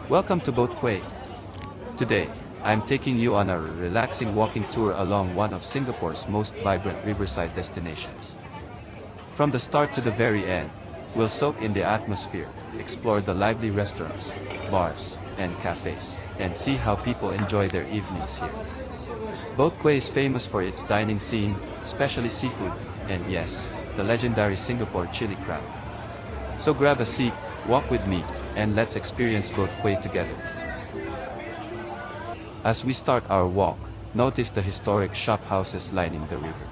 Welcome to Boat Quay. Today, I'm taking you on a relaxing walking tour along one of Singapore's most vibrant riverside destinations. From the start to the very end, we'll soak in the atmosphere, explore the lively restaurants, bars, and cafes, and see how people enjoy their evenings here. Boat Quay is famous for its dining scene, especially seafood, and yes, the legendary Singapore Chilli Crab. So grab a seat, walk with me, and let's experience Boat Quay together. As we start our walk, notice the historic shop houses lining the river.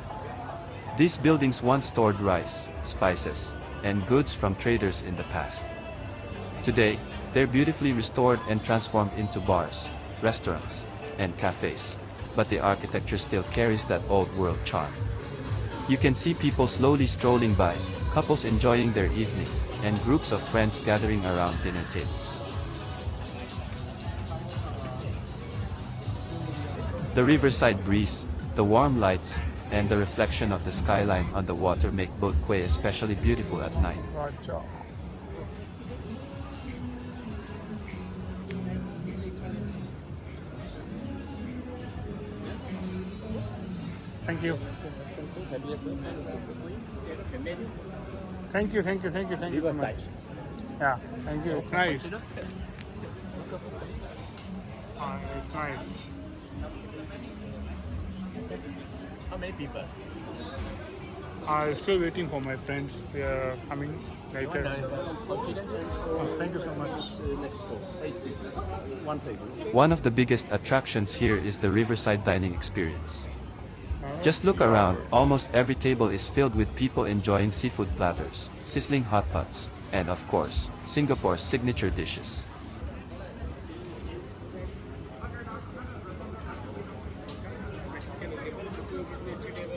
These buildings once stored rice, spices, and goods from traders in the past. Today, they're beautifully restored and transformed into bars, restaurants, and cafes, but the architecture still carries that old-world charm. You can see people slowly strolling by, couples enjoying their evening, and groups of friends gathering around dinner tables. The riverside breeze, the warm lights, and the reflection of the skyline on the water make Boat Quay especially beautiful at night. Thank you. Thank you so much. Yeah, thank you. It's nice. It's nice. How many people? I'm still waiting for my friends. They are coming later. Thank you so much. One of the biggest attractions here is the riverside dining experience. Just look around, almost every table is filled with people enjoying seafood platters, sizzling hot pots, and of course, Singapore's signature dishes.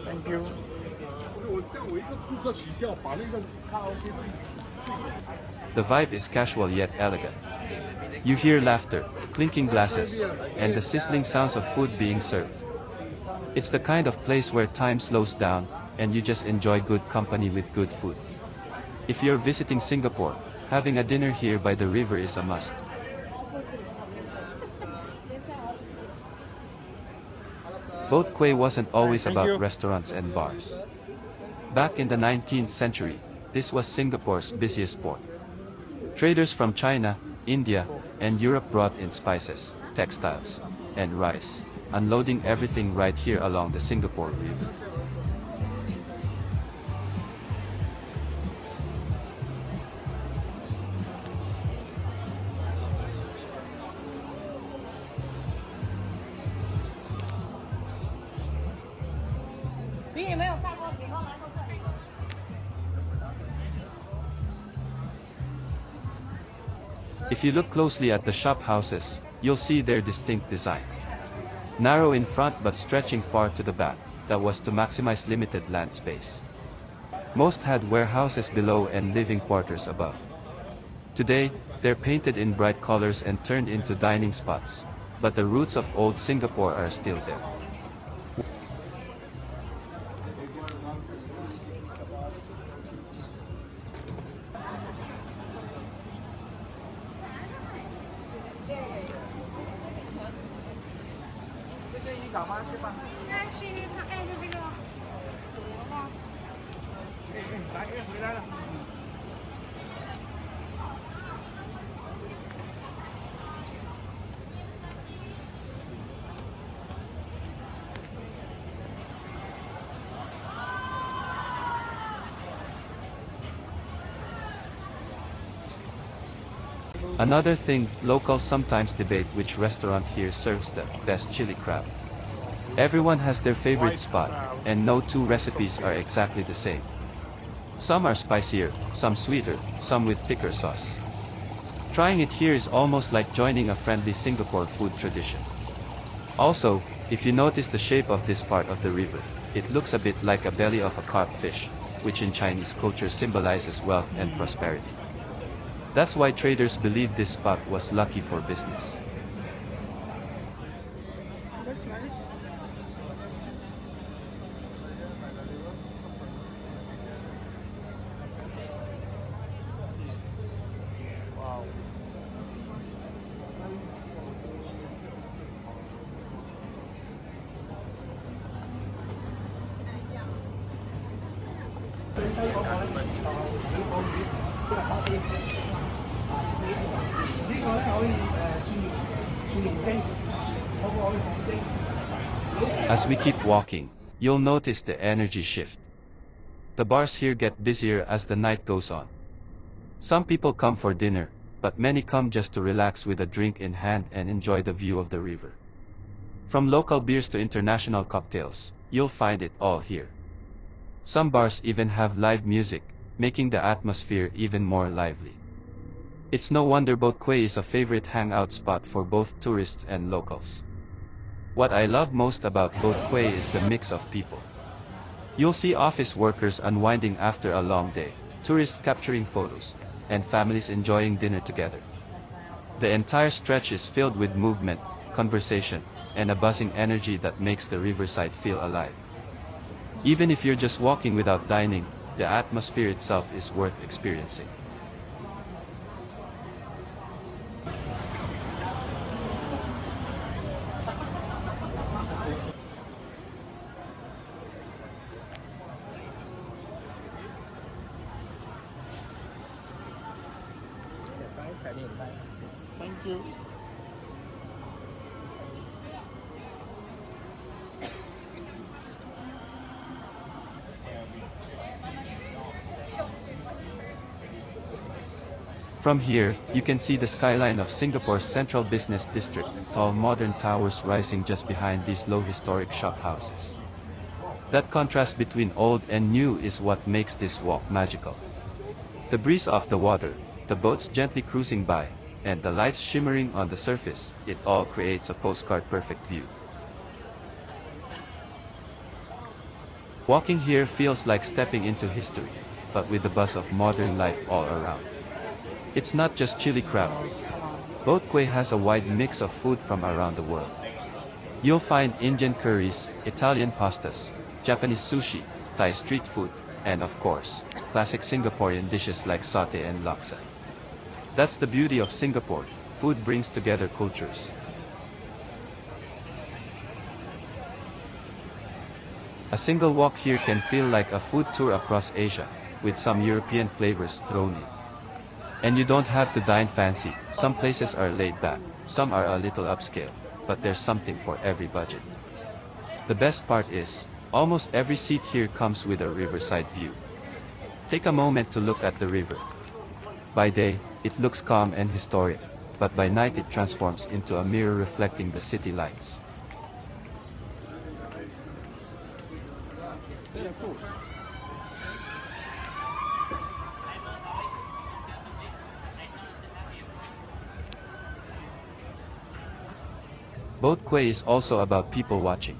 Thank you. The vibe is casual yet elegant. You hear laughter, clinking glasses, and the sizzling sounds of food being served. It's the kind of place where time slows down, and you just enjoy good company with good food. If you're visiting Singapore, having a dinner here by the river is a must. Boat Quay wasn't always about restaurants and bars. Back in the 19th century, this was Singapore's busiest port. Traders from China, India, and Europe brought in spices, textiles, and rice, unloading everything right here along the Singapore River. If you look closely at the shop houses, you'll see their distinct design. Narrow in front but stretching far to the back, that was to maximize limited land space. Most had warehouses below and living quarters above. Today, they're painted in bright colors and turned into dining spots, but the roots of old Singapore are still there. Another thing, locals sometimes debate which restaurant here serves the best chili crab. Everyone has their favorite spot, and no two recipes are exactly the same. Some are spicier, some sweeter, some with thicker sauce. Trying it here is almost like joining a friendly Singapore food tradition. Also, if you notice the shape of this part of the river, it looks a bit like a belly of a carp fish, which in Chinese culture symbolizes wealth and prosperity. That's why traders believed this spot was lucky for business. That's nice. Wow. As we keep walking, you'll notice the energy shift. The bars here get busier as the night goes on. Some people come for dinner, but many come just to relax with a drink in hand and enjoy the view of the river. From local beers to international cocktails, you'll find it all here. Some bars even have live music, making the atmosphere even more lively. It's no wonder Boat Quay is a favorite hangout spot for both tourists and locals. What I love most about Boat Quay is the mix of people. You'll see office workers unwinding after a long day, tourists capturing photos, and families enjoying dinner together. The entire stretch is filled with movement, conversation, and a buzzing energy that makes the riverside feel alive. Even if you're just walking without dining, the atmosphere itself is worth experiencing. Thank you. From here, you can see the skyline of Singapore's central business district, tall modern towers rising just behind these low historic shop houses. That contrast between old and new is what makes this walk magical. The breeze off the water, the boats gently cruising by, and the lights shimmering on the surface, it all creates a postcard-perfect view. Walking here feels like stepping into history, but with the buzz of modern life all around. It's not just chili crab. Boat Quay has a wide mix of food from around the world. You'll find Indian curries, Italian pastas, Japanese sushi, Thai street food, and of course, classic Singaporean dishes like satay and laksa. That's the beauty of Singapore, food brings together cultures. A single walk here can feel like a food tour across Asia, with some European flavors thrown in. And you don't have to dine fancy, some places are laid back, some are a little upscale, but there's something for every budget. The best part is, almost every seat here comes with a riverside view. Take a moment to look at the river. By day, it looks calm and historic, but by night it transforms into a mirror reflecting the city lights. Boat Quay is also about people watching.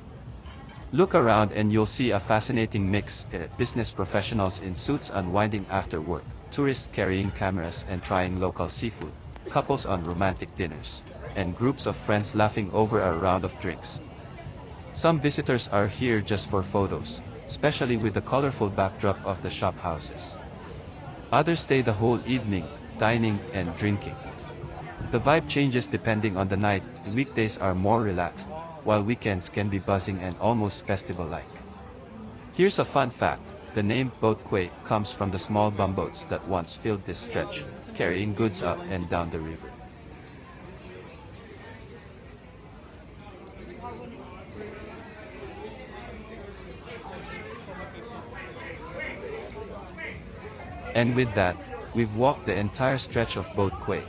Look around and you'll see a fascinating mix: business professionals in suits unwinding after work, tourists carrying cameras and trying local seafood, couples on romantic dinners, and groups of friends laughing over a round of drinks. Some visitors are here just for photos, especially with the colorful backdrop of the shop houses. Others stay the whole evening, dining and drinking. The vibe changes depending on the night. Weekdays are more relaxed, while weekends can be buzzing and almost festival-like. Here's a fun fact: the name Boat Quay comes from the small bumboats that once filled this stretch, carrying goods up and down the river. And with that, we've walked the entire stretch of Boat Quay.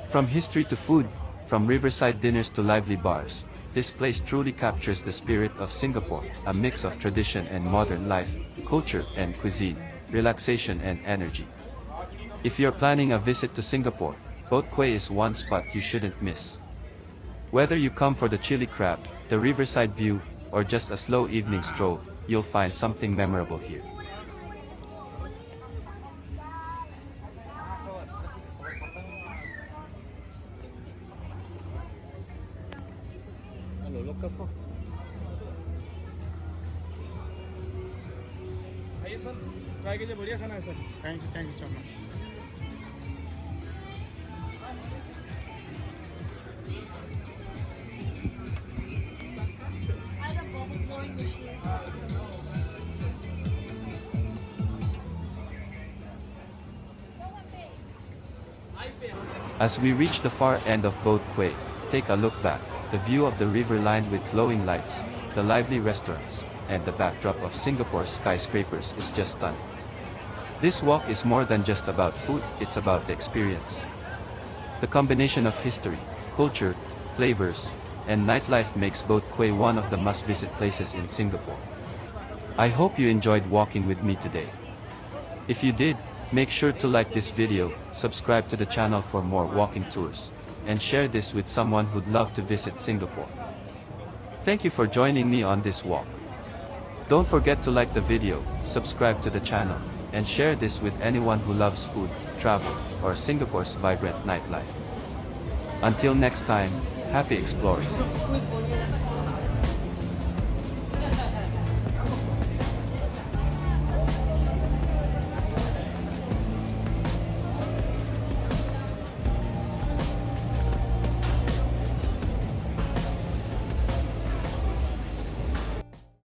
From history to food, from riverside dinners to lively bars, this place truly captures the spirit of Singapore, a mix of tradition and modern life, culture and cuisine, relaxation and energy. If you're planning a visit to Singapore, Boat Quay is one spot you shouldn't miss. Whether you come for the chili crab, the riverside view, or just a slow evening stroll, you'll find something memorable here. आइए sir, try कीजिए, बढ़िया खाना है sir. Thank you so much. As we reach the far end of Boat Quay, take a look back. The view of the river lined with glowing lights, the lively restaurants, and the backdrop of Singapore's skyscrapers is just stunning. This walk is more than just about food, it's about the experience. The combination of history, culture, flavors, and nightlife makes Boat Quay one of the must-visit places in Singapore. I hope you enjoyed walking with me today. If you did, make sure to like this video, subscribe to the channel for more walking tours, and share this with someone who'd love to visit Singapore. Thank you for joining me on this walk. Don't forget to like the video, subscribe to the channel, and share this with anyone who loves food, travel, or Singapore's vibrant nightlife. Until next time, happy exploring.